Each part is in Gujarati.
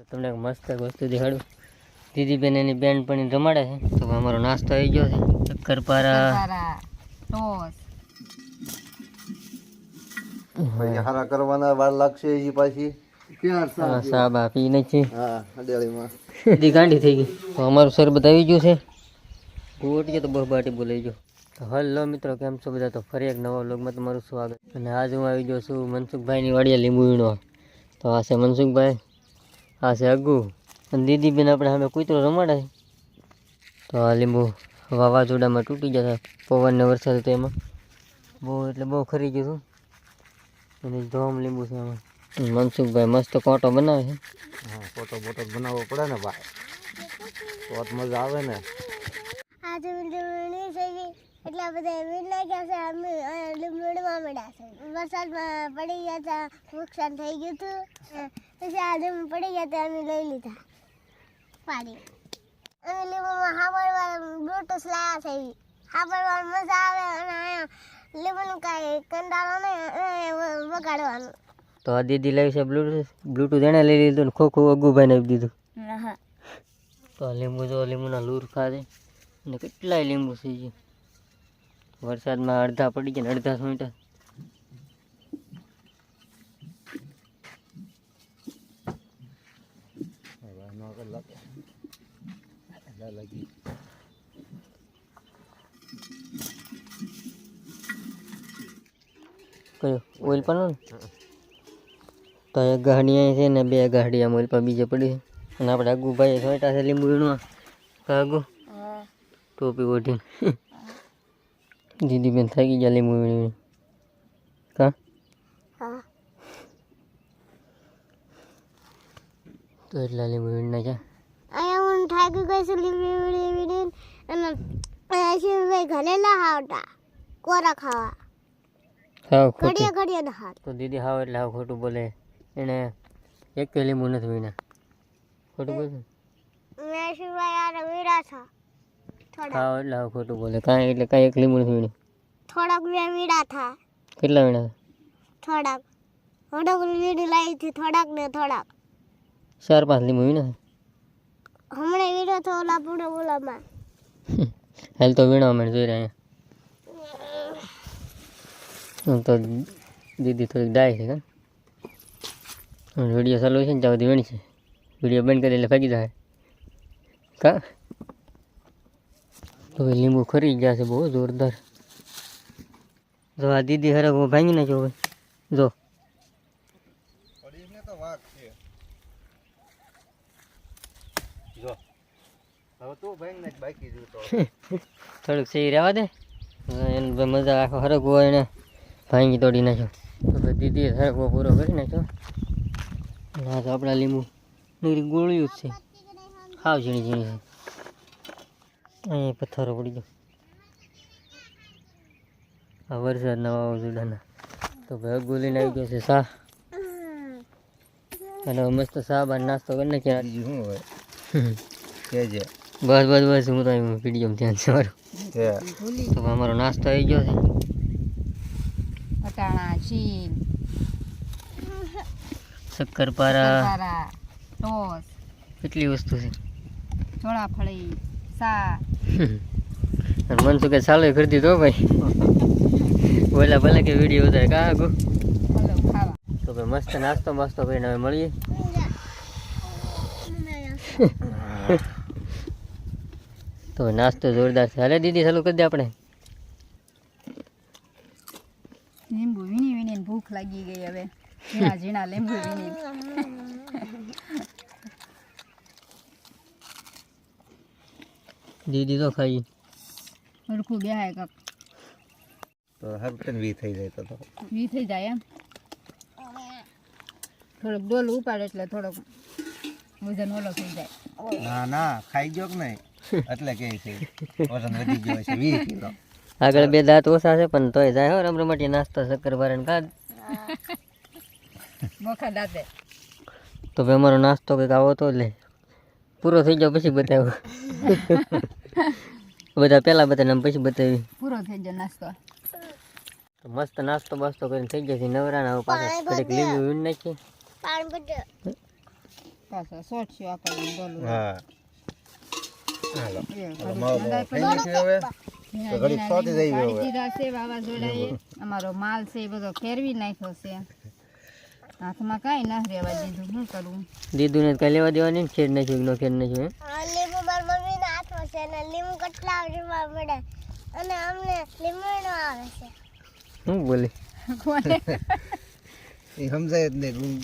તમને એક મસ્ત વસ્તુ દેખાડું. દીદીબેન એની બેન પણ રમાડે છે. તો અમારો નાસ્તો આવી ગયો છે. શક્કરપારા ટોસ હારા કરવાના વાર લાગશે એ પાછી સાબ આપી નથી. હા અડેળીમાં દી ગાંડી થઈ ગઈ. તો અમારું શરબત આવી ગયું છે. ગોટીએ તો બહુ બાટી બોલાઈ ગયો. તો હલો મિત્રો, કેમ છો બધા? તો ફરી એક નવા વ્લોગમાં તમારું સ્વાગત. અને આજે હું આવી ગયો છું મનસુખભાઈની વાડીએ લીંબુ વીણવા. તો આ છે મનસુખભાઈ, આ છે અગ્ગુ અને દીદીબેન આપણે સામે કૂતરો રમાડે. તો આ લીંબુ વાવાઝોડામાં તૂટી જતા, પવન ને વરસાદ હતો એમાં બહુ એટલે બહુ ખરી ગયું હતું. અને ધોમ લીંબુ છે આમાં. મનસુખભાઈ મસ્ત કોટો બનાવે છે. હા ફોટો બોટો બનાવવો પડે ને ભાઈ, તો જ મજા આવે ને. આજે એટલા બધા વીણ લાગ્યા છે. અમે લીંબુડમાં મળ્યા છે. વરસાદમાં પડી ગયા હતા, નુકસાન થઈ ગયું હતું. પછી આજે પડી ગયા હતા, અમે લઈ લીધા પાડી. અમે લીંબુમાં સાંભળવા બ્લૂટૂથ લાવ્યા છે. સાંભળવા મજા આવે. અને અહીંયા લીંબુનું કાંઈ કંટાળો નહીં વગાડવાનું. તો આ દીદી લાવી છે બ્લૂટૂથ એને લઈ લીધું ને ખોખું અગ્ગુભાઈને આપી દીધું. તો આ લીંબુ જો લીંબુના લૂર ખાધે અને કેટલાય લીંબુ થઈ ગયા. વરસાદમાં અડધા પડી ગયા ને અડધા સોંટા. કયો ઓઇલ પાનો ને? તો એક ગાડી અહીં છે ને બે ગાડી આમ ઓઇલ પર બીજે પડી છે. અને આપણે અગ્ગુભાઈ સોંટા છે લીંબુ વીણવા. અગ્ગુ ટોપી ઓઢીને દીદીબેન થાકી ગયા લીંબુ વીણી. કા હા તો એટલા લીંબુ વીણી નાખ્યા. અહીંયા હું થાકી ગઈ છું લીંબુ વીણીને. અને શિવભાઈ ઘરે ના આવતા કોરા ખાવા, હાવ ઘડીએ ખોટું. ઘડીએ ના તો દીદી હાવ એટલે હાવ ખોટું બોલે. એને એક લીંબુ નથી વીણા. ખોટું બોલે મેં શિવભાઈ યાર વીરા છો થોડા હાવ એટલે હાવ ખોટું બોલે. કાંઈ એટલે કાંઈ એક લીંબુ નથી વીણ્યું. થોડાક મેં વીરા થા કેટલા વીણા? થોડાક થોડાક વીડી લાવી હતી. થોડાક ને થોડાક 4-5 લીંબુ વીણા. હમણાં વીડો તો ઓલા પૂરો ઓલામાં. હાલ તો વીણવા મને જોઈ રહ્યા. તો દીદી થોડીક ડાય છે. કા વિડીયો ચાલુ છે ને ત્યાં સુધી વીણી છે. વિડીયો બંધ કરી એટલે ભાગી જાય. કા તો લીંબુ ખરી ગયા છે બહુ જોરદાર. જો આ દીદી હરક હું ભાંગી નાખ્યો હવે. જો તો વાઘ છે જો. હવે તું ભાઈ ને બાકી જોતો થોડુંક સહી રહેવા દે. એને મજા આખો હરક હોય એને ભાંગી તોડી નાખ્યો. તો ભાઈ દીદીએ હરકવો પૂરો કરી નાખ્યો. હા તો આપણા લીંબુ નીરી ગોળ્યું જ છે. હાવ ઝીણી ઝીણી છે. અહીંયા પથ્થરો પડી ગયો આ વરસાદના વાવાઝોડાના. તો ભાઈ અગ્ગુ લઈને આવી ગયો છે સા. અને હવે મસ્ત સા બાર નાસ્તો કરી નાખ્યા. બીજું શું હોય કે છે બસ બસ બસ હું તો વિડીયો ધ્યાન છે મારું. કે તો અમારો નાસ્તો આવી ગયો છે. વટાણા શીંગ શક્કરપારા ટોસ કેટલી વસ્તુ છે. ચોળાફળી સા અને મનસુખે ચાલુ કરી દીધો ભાઈ. બોલા ભલે કે વિડીયો વધારે કા આગો. હલો ખાવા. તો ભાઈ મસ્ત નાસ્તો મસ્તો કરીને હવે મળીએ. તો નાસ્તો જોરદાર છે. હાલે દીદી ચાલુ કરી દે આપણે. લીંબુ વીણી વીણીને ભૂખ લાગી ગઈ હવે. ઝીણા ઝીણા લીંબુ વીણી. દીદી તો ખાઈ હરખું બેહાય કાક તો હરકન વી થઈ જાય તો વી થઈ જાય એમ. થોડોક ડોલ ઉપાડે એટલે થોડોક વજન ઓલો થઈ જાય. ના ના ખાઈ ગયો કે નહીં એટલે કે છે વજન વધી ગયો છે 20 કિલો. આગળ બે દાંત ઓછા છે પણ તોય જાય હો રમરમાટી નાસ્તો શક્કરપારા ને ખાધ. મોખા દાંતે તો ભાઈ અમારો નાસ્તો કંઈક આવો તો લે પૂરો થઈ ગયો પછી બતાવ્યો. બધા પહેલાં બતાવીને પછી બતાવી. પૂરો થઈ ગયો નાસ્તો. તો મસ્ત નાસ્તો બાસ્તો કરીને થઈ ગયા છે નવરાના. હવે પાછા ઘડીક લીંબુ વીણી નાખીએ. પાણી બધું પાછા શોર્ટ છે આપણને ડોલું હા હાલો એ હાલો, માવો થઈ ગયું છે હવે તો ઘડીક સોતી જઈ હવે. દીધા છે વાવાઝોડાએ અમારો માલ છે એ બધો ફેરવી નાખ્યો છે હાથમાં કાંઈ ના રહેવા દીધું શું કરવું દીદુને કઈ લેવા દેવાની ને ખેડ નાખ્યું કે ન ખેડ નાખ્યું લીંબુ મારા મમ્મીના હાથમાં છે અને લીંબુ કેટલા રીવા મળે અને અમને લીમડો આવે છે હું બોલી કોને એ સમજાય જ નહીં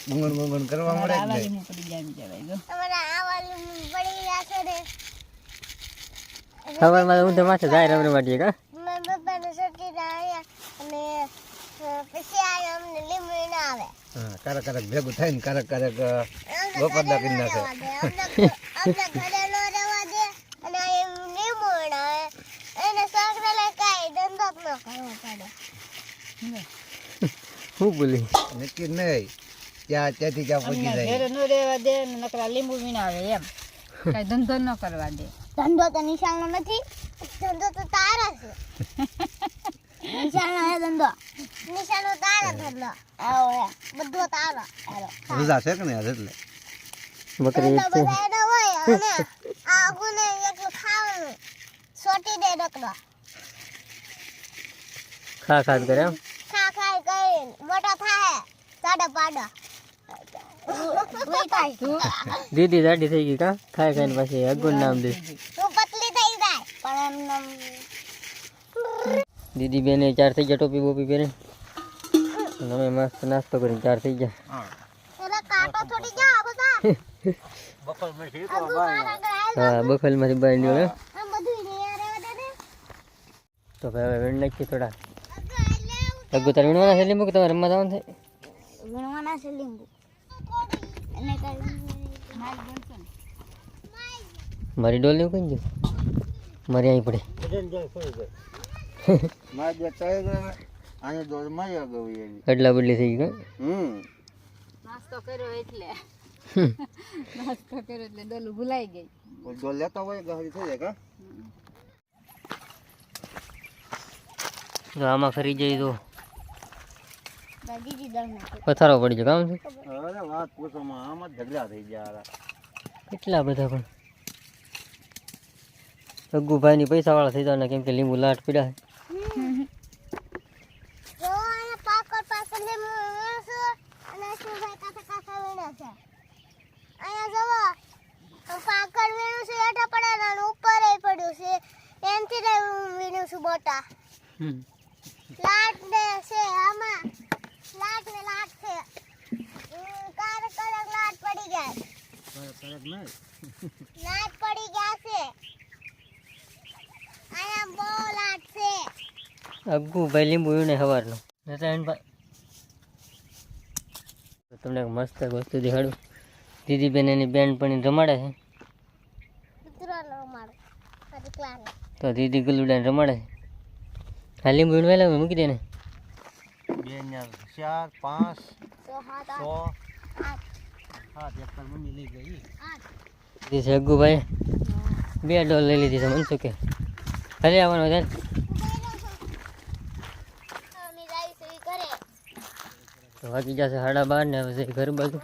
બુંગણ કરવા મળે જ આવા નહીં. લીંબુ પડી જાય જવાય જો અમારા આવા લીંબુ પડી ગયા છે ને સવારમાં હું તો માથે જાય રમવા માટે કા મારા પપ્પાને સટીને આવ્યા અને પછી આ અમને લીમડો ના આવે હા કારક ભેગું થાય ને કારક અમને બપોરના ઘરે કરી ન નાખે. રહેવા દે. અમને ઘરે ન રહેવા દે અને આ એમ લીમડો આવે એને છોકરાને કાંઈ ધંધો જ ન કરવો પડે હું બોલી નક્કી જ નહીં ત્યાંથી ત્યાં પહોંચી અમને જાય. ઘરે ન રહેવા દે ને નકરા લીંબુ વીણા આવે એમ કઈ ધંધો ન કરવા દે ધંધો તો નિશાળનો નથી ધંધો તો તારા છે નિશાળનો હે ધંધો નિશાળનો તારા ધંધો આવો હે બધો તારો હાલો રજા છે કે નહીં આજ એટલે બકરી ધંધો બધા એનો હોય અને આ ગુને એકલું ખાવાનું સોટી દે ડકડો ખા ખાદ કરે એમ ખા ખાઈ કરીને મોટા થાય સાડા પાડા તું દીદી જાડી થઈ ગઈ કા ખાઈ ખાઈને પછી અગુન નામ દે તું પતલી થઈ જાય પણ એમ દીદી બેને 4 થઈ ગયા ટોપી બોપી પહેરે અને અમે મસ્ત નાસ્તો કરીને 4 થઈ ગયા એના કાંટો થોડી જા બધા બપોર મેં અગુ મારા ઘરે હા બખલમાંથી બહાર નીકળ્યો આમ બધું રે રહેવા દે ને તો ભાઈ હવે વેણ નાખીએ થોડા અગુ એટલે અગુ તારે વીણવાના છે લીંબુ કે તમારે રમવા જવાનું છે વીણવાના છે લીંબુ અને કઈ મારી ડોલ લેવું કઈ ગયું મારી અહીં પડે મારે જે કહે છે આને દોડ મારી આગળ એવી. અડલા બદલી થઈ ગઈ નાસ્તો કર્યો એટલે નાસ્તો કર્યો એટલે ડોલું ભૂલાઈ ગઈ કોઈ દોડ લેતા હોય ગહરી થઈ જાય કા જો આમાં ખરી જાય તો દીદી દમ નાખી પથારો પડી જાય કામ છે અરે વાત પૂછોમાં આમાં જ ઝઘડા થઈ ગયા કેટલા બધા પણ અગ્ગુભાઈની પૈસાવાળા થઈ જવાના કેમ કે લીંબુ લાટ પીડા જો આને પાકર પાકર ને મૂળસો અને સુભાઈ કાકા વીણા છે અહીંયા જવો પાકર વીણું છે એઠા પડ્યા ને ઉપર પડ્યું છે એનથી ને વીણું છું બોટા લાટ ને છે આમાં લાટ છે કારક લાટ પડી જાય લાટ પડી ગયા છે અહીંયા બહુ લાટ છે અગ્ગુભાઈ લીંબુ વીણે સવારનો તમને એક મસ્ત એક વસ્તુ દેખાડું દીદી બેન એની બેન પણ રમાડે છે કૂતરાનો મારો સારી ક્લાસ તો દીદી ગુલ્લુડાને રમાડે છે હા લીંબુ વીણવેલા મૂકી દે ને 2 4 5 તો હાથ 6 આઠ 7 એક પર મમ્મી લઈ ગઈ આઠ દીદી છે અગ્ગુભાઈ 2 ડોલ લઈ લીધી છે મનસુખે ઘરે આવવાનો છે મમ્મી જાય છે ઈ કરે તો વાગી જશે 12:30 ને હવે છે ઘર બાજુ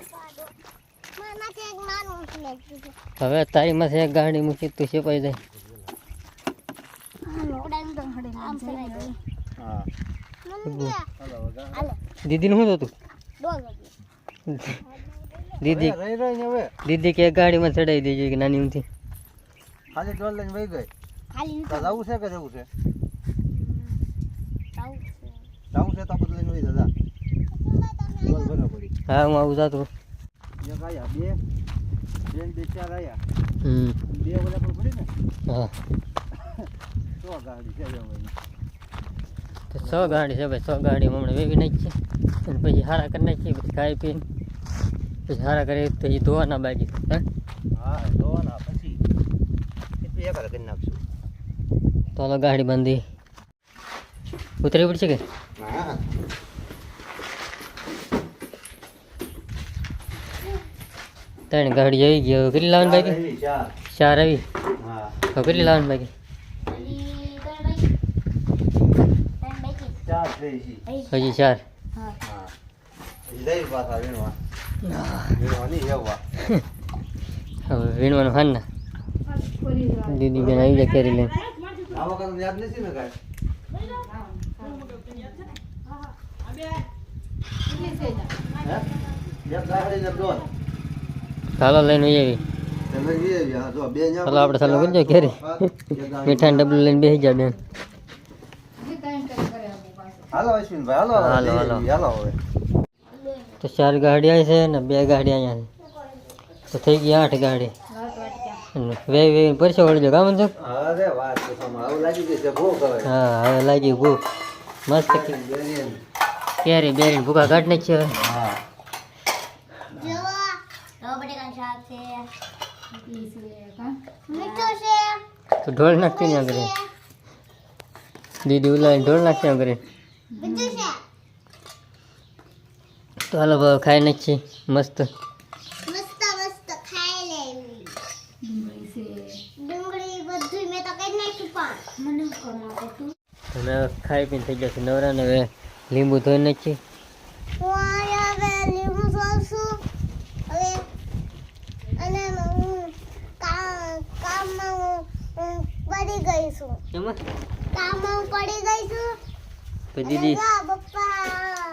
મારાથી એક નાનું ઊંચું લાગ્યું છે હવે તારી માથે એક ગાડી મૂકી તું છેપાઈ જાય ઉડાન તો હડે આમ ફેરાઈ ગઈ હા મમ્મી હાલો દીદીનું શું થતું ડોલ વાગી દીદી રહી ને હવે દીદી કે એક ગાડીમાં ચડાવી દેજો કે નાની ઊંથી ખાલી ડોલ લઈને વહી ગઈ ખાલી તો જવું છે કે જવું છે તાવ જવું છે તો બધું લઈને વહી દાદા ડોલ ભરો પડી હા હું આવું જાતું એક આયા બે 4 આયા હમ બે ઓલા પણ પડી ને હા તો ગાડી છે હવે તો 100 ગાડી છે ભાઈ 100 ગાડી હમણાં વેવી નાખી છે અને પછી હારા કરી નાખીએ પછી ખાઈ પીને પછી હારા કરીએ તો એ ધોવાના બાકી હે હા જોવાના પછી એટલું એક કરી નાખશું તો હાલો ગાડી બાંધી ઉતરી પડશે કે હા ત્રણ ગાડી આવી ગઈ હવે કેટલી લાવવાની બાકી 4 આવી હા હવે કેટલી લાવવાની બાકી 4 થઈ છે હજી 4 હા લઈ પાછા વીણવા વીણવાની એવા હવે વીણવાનું હાન ના દીદી બેન આવી જાય કેરી લઈને આ વખત યાદ નથી ને કાંઈ હે એક ગાડી ને દોન ચાલો લઈને આવી તમે એ હા જો બે ન્યા ચાલો આપણે ચાલુ કરજો કેરી મીઠાનું ડબલું લઈને બેસી જા બેન હાલો અશ્વિનભાઈ હાલો હાલો, હાલો. હાલો હવે તો 4 ગાડી આવી છે ને 2 ગાડી અહીંયા છે તો થઈ ગઈ 8 ગાડી અને વે પરસો વળજો કામ છે અરે વાત તો તમારે આવું લાગી ગઈ છે ભૂખ હવે હા હવે લાગી ભૂખ મસ્ત બેરીને. કેરી બેરીને ભૂખા કાઢ નાખી હવે હા જોવો રવા બટેકાનું શાક છે ઈ છે કાં? મીઠું છે તો ઢોળ નાખતી ને આગળ દીદી ઉલાઈને ઢોળ નાખતી આગળ મીઠું છે તો હાલો ભાવ ખાઈ નાખીએ મસ્ત મસ્ત મસ્ત ખાઈ લેવી ડુંગળી છે ડુંગળી બધું મેં તો કઈ નાખ્યું પણ મને કમાતો તું અને હવે ખાઈ પીને થઈ જશે નવરા ને હવે લીંબુ ધોઈ નાખીએ હું અહીંયા હવે લીંબુ સોલશું હવે અને હું કામમાં હું પડી ગઈ છું એમાં કામમાં હું પડી ગઈ છું તો દીદી જા પપ્પા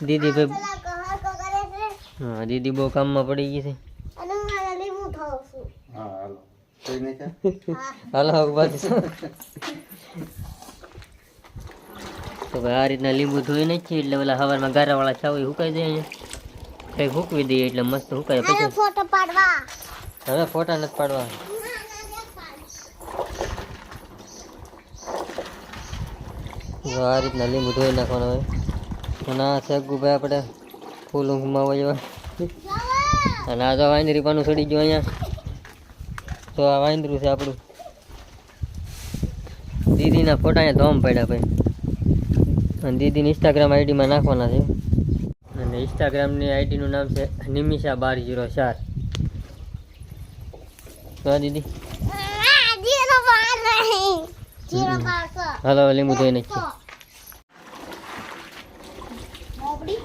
દીદી ભાઈ પેલા કહો કરે છે હા દીદી બહુ કામમાં પડી ગઈ છે અને હું આ લીંબુ ખાઉં છું હા હાલો કોઈ નહીં છે હા હાલો હવે પાછું તો ભાઈ આ રીતના લીંબુ ધોઈ નાખીએ એટલે ઓલા સવારમાં ગારાવાળા છાવ સુકાઈ જાય અહીંયા કંઈક સૂકવી દઈએ એટલે મસ્ત સુકાય આનો પછી ફોટો પાડવા હવે ફોટા નથી પાડવા જો આ રીતના લીંબુ ધોઈ નાખવાનું હોય અને આ શેકું ભાઈ આપણે ફૂલ ઊંઘમાં હોય એવા અને આ તો વાંદરી પાનું ચડી ગયું અહીંયા તો આ વાંદરું છે આપણું દીદીના ફોટા અહીંયા ધોમ પડ્યા ભાઈ અને દીદીની ઇન્સ્ટાગ્રામ આઈડીમાં નાખવાના છે અને ઇન્સ્ટાગ્રામની આઈડીનું નામ છે નિમિષા1204 તો આ દીદી જીરો બાર નહીં જીરો બાર સો હાલો હવે લીંબુ ધોઈ નાખીએ મોબડી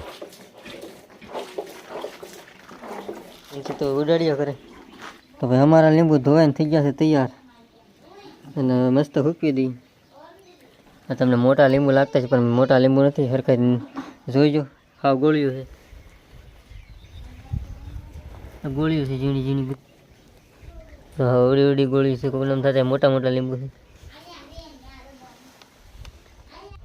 પછી તો ઉડાડ્યા કરે તો ભાઈ અમારા લીંબુ ધોવાઈને થઈ ગયા છે તૈયાર અને હવે મસ્ત હૂકવી દઈ આ તમને મોટા લીંબુ લાગતા છે પણ મોટા લીંબુ નથી સરખા જોઈજો હાવ ગોળીયું છે આ ગોળીયું છે ઝીણી ઝીણી બધી. તો હા ઉડી ઉડી ગોળી છે કોઈ નામ થતા મોટા મોટા લીંબુ છે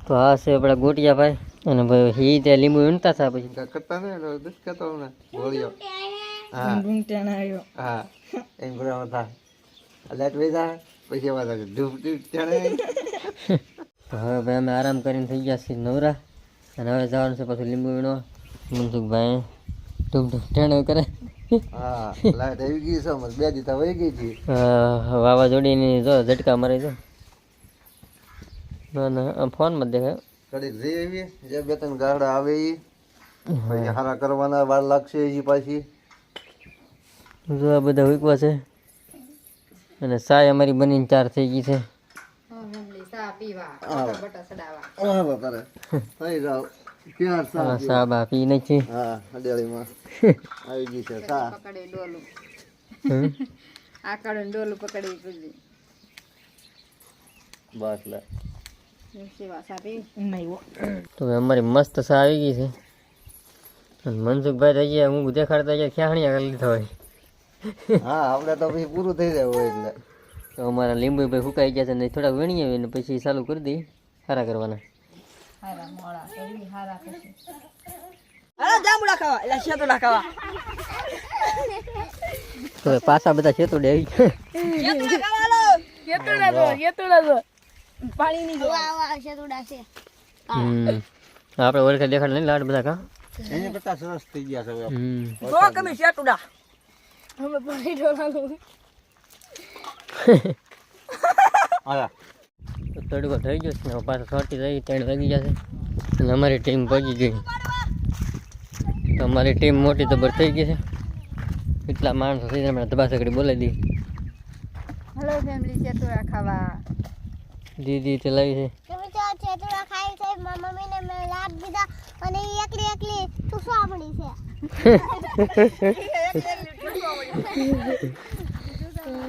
તો આ છે આપણા ગોટિયા ભાઈ અને ભાઈ એ ત્યાં લીંબુ વીણતા હતા પછી કરતા ને દુષ્કતો ને ગોળીઓ હા હા એમ બરાબર થા લાઈટ વહી જાય પછી એવા લાગે ધૂપ ધૂપ ચણે તો હવે ભાઈ અમે આરામ કરીને થઈ ગયા છીએ નવરા અને હવે જવાનું છે પાછું લીંબુ વીણવા મનસુખભાઈ ધૂમ ધૂમ ટેણો કરે હા લાઈટ આવી ગઈ છે અમારે 2 દીતા વહી ગઈ હતી વાવાઝોડીની જો ઝટકા મારે જો ના ના આમ ફોનમાં દેખાય કડીક જઈ આવી જે 2-3 ગાડા આવે ઈ પછી હારા કરવાના વાર લાગશે ઈ પાછી જો આ બધા ઉકવા છે અને સાય અમારી બનીને 4 થઈ ગઈ છે મમ્મી ચા પીવા હા. બટા સડાવા હા બાપા થઈ જાવ ક્યાં સા સા બા પી નાખી હા અડેળીમાં આવી ગઈ છે સા પકડી ડોલું હમ. આકડું ડોલું પકડી પૂજી બસ લે સેવા ચા પી તો હવે અમારી મસ્ત સા આવી ગઈ છે અને મનસુખભાઈ તો અહીંયા હું દેખાડતા અહીંયા ખ્યાણિયા કરી લીધા હોય હા આપણે તો પછી પૂરું થઈ જાય હોય એટલે તો અમારા લીંબુ ભાઈ સુકાઈ ગયા છે ને થોડાક વીણીએ ને પછી ચાલુ કરી દઈએ સારા કરવાના હારા મોળા કરી હારા પછી તો હવે પાછા બધા છેતોડે આવી વાહ છે થોડા છે હમ આપણે ઓળખે દેખાડ નહીં લાડ બધા કા એની કરતા સરસ થઈ ગયા છે હવે હમ હા તો તડકો થઈ ગયો છે ને હવે પાછો છોટી રહી 3 વાગી જશે અને અમારી ટીમ પહોંચી ગઈ તો અમારી ટીમ મોટી જબર થઈ ગઈ છે કેટલા માણસો થઈ જાય હમણાં ધબાસકડી બોલાવી દી હેલો ફેમિલી ચેતુરા ખાવા દીદી તે લાવી છે તમે તો છેતુડા ખાઈ છે મમ્મીને મેં લાભ દીધા અને ઈ એકલી એકલી તું સાંભળી છે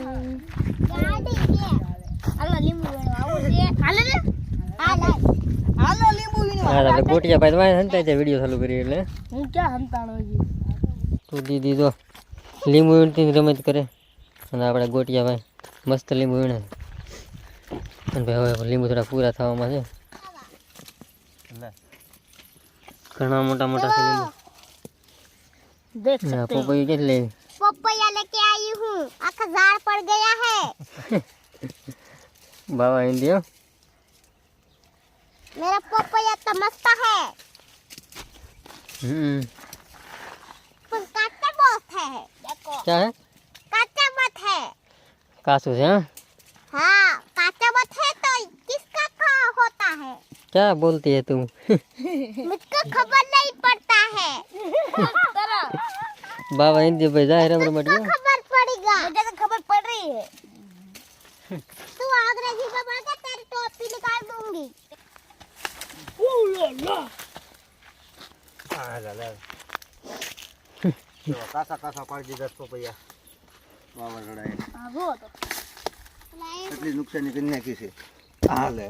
ગાડી છે હાલો લીંબુ વેણવા આવું છે હાલે ને હાલો લીંબુ વેણવા હા આપણે ગોટિયા ભાઈ વાય હંતા છે વિડિયો ચાલુ કરી એટલે હું ક્યાં હંતાણો જી તો દીદી તો લીંબુ વીણતી રમત કરે અને આપણે ગોટિયા ભાઈ મસ્ત લીંબુ વીણે અને ભાઈ હવે લીંબુ થોડા પૂરા થવામાં છે ઘણા મોટા મોટા છે લીંબુ देख ના પપૈયું કેટલે पपैया लेके आई हूँ आखा झाड़ पड़ गया है બાવા ઇન્ડિયા मेरा पपैया तो मस्त है पर काचा बहुत है देखो क्या है काचा मत है कासू से हाँ हाँ काचा मत है तो किसका खा होता है क्या बोलती है तुम मुझको खबर नहीं पड़ता है बाबा हिंदी भाई जाहिर है मुझको खबर पड़ेगा मुझे तो खबर पड़ रही है तू अंग्रेजी में बोल के तेरी टोपी निकाल दूंगी કાસા કાસા પાડી દીધા પપૈયા વાવાઝોડાએ आगो तो એટલી નુકસાની કરી નાખી છે હાલે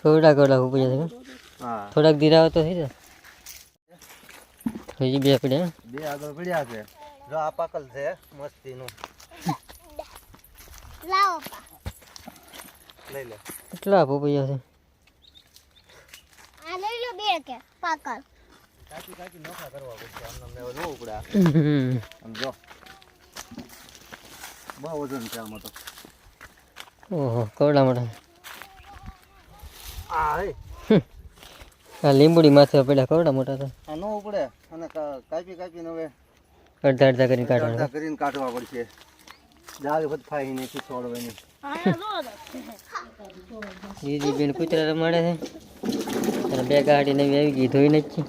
કોડા કોડા ઉપર છે હા થોડાક ધીરા તો થઈ જાય હજી બે પડ્યા બે આગળ પડ્યા છે જો આ પાકલ છે મસ્તીનું लाओ पा લઈ લે કેટલા પપૈયા છે आ ले लो बे के पाकल કાચી કાચી નોખા કરવા પડશે આમને મેં ન ઉપડા હમ. આમ જો બહુ વજન છે આમાં તો ઓહો કોડા મોટા આ હે આ લીંબુડી માથે પડ્યા કોડા મોટા તો આ ન ઉપડે અને કાપી કાપીને હવે અડધા અડધા કરીને કાઢવાના અડધા કરીને કાઢવા પડશે જાળ બધ ફાઈ નથી છોડવાની દીદી બેન કૂતરા રમાડે છે અને બે ગાડી નવી આવી ગઈ ધોઈ નાખી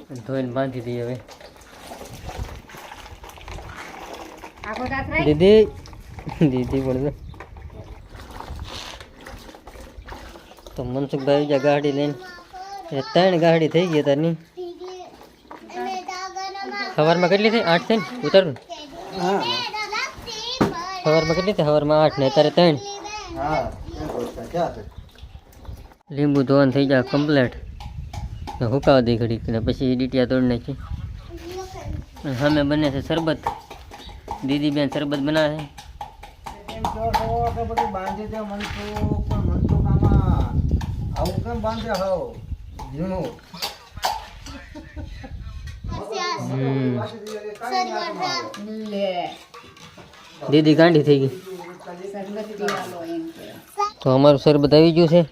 અને ધોઈને બાંધી દઈએ હવે આખો દાંત રાખ. દીદી દીદી પણ જો. તો મનસુખભાઈ જ્યાં ગાડી લઈને એ 3 ગાડી થઈ ગઈ તારની સવારમાં કેટલી થઈ 8 થઈ ને ઉતારું સવારમાં કેટલી થઈ સવારમાં 8 ને અત્યારે 3 હા ક્યાં છે લીંબુ ધોવાનું થઈ જાય કમ્પ્લેટ ને હુકાવા દઈ ઘડીક ને પછી ડીટિયા તોડી નાખી અને સામે બને છે શરબત દીદી બેન શરબત બનાવે છે એમ કહો છો કે બધું બાંધી દે મનસુખ પણ મનસુખ આમાં આવું કેમ બાંધે હાવ ઝીણું લે દીદી ગાંડી થઈ ગઈ સરબતી વાલો એમ કે તો અમારું શરબત આવી ગયું છે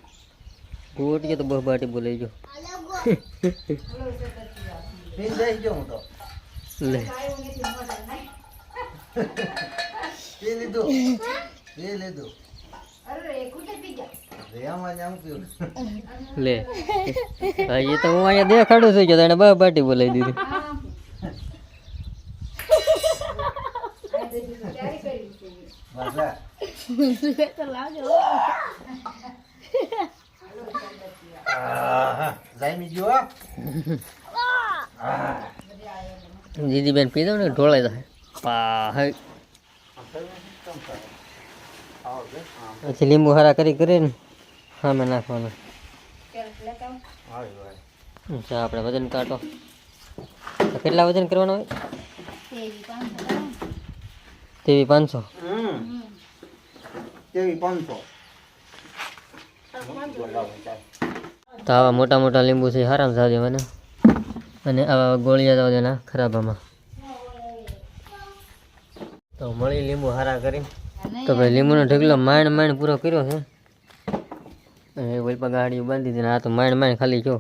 ગોટીએ તો બહુ બાટી બોલાઈ ગયો પી જઈ ગયો હું તો લે પી લીધું પી લીધું રેયામાં જામ પીવું લે હા એ તો હું અહીંયા દેખાડું છું કે તને બહુ બાટી બોલાવી દીધી વાસા જામી ગયો દીદી બેન પી દઉં ને ઢોળાઈ જાય પા હે પછી લીંબુ હારા કરીને સામે નાખવાનું અચ્છા આપણે વજન કાઢો તો કેટલા વજન કરવાનું હોય તેવી 500 કેવી 500 તો આવા મોટા મોટા લીંબુ છે હારામ જાજે મને અને આવા ગોળિયા જાવ દેના ખરાબામાં તો મળી લીંબુ હારા કરી તો ભાઈ લીંબુનો ઢગલો માંડ પૂરો કર્યો છે અને ઓલપા ગાડી બાંધી દીધી આ તો માંડ ખાલી જો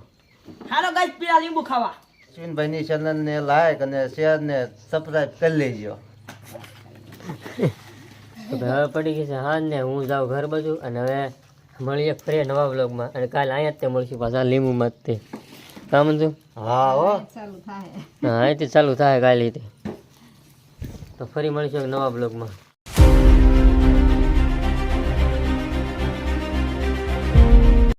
હાલો ગાઈસ પીળા લીંબુ ખાવા અશ્વિનભાઈની ચેનલને લાઈક અને શેર ને સબસ્ક્રાઇબ કરી લેજો તો ભાઈ હવે પડી ગઈ છે હા ને હું જાઉં ઘર બાજુ અને હવે મળીએ ફરી નવા વ્લોગમાં અને કાલે અહીંયા જ તે મળશું પાછા લીંબુમાં જ તે કામ છું હા હો ચાલુ થાય હા અહીંથી ચાલુ થાય કાલે તો ફરી મળીશું એક નવા બ્લોગમાં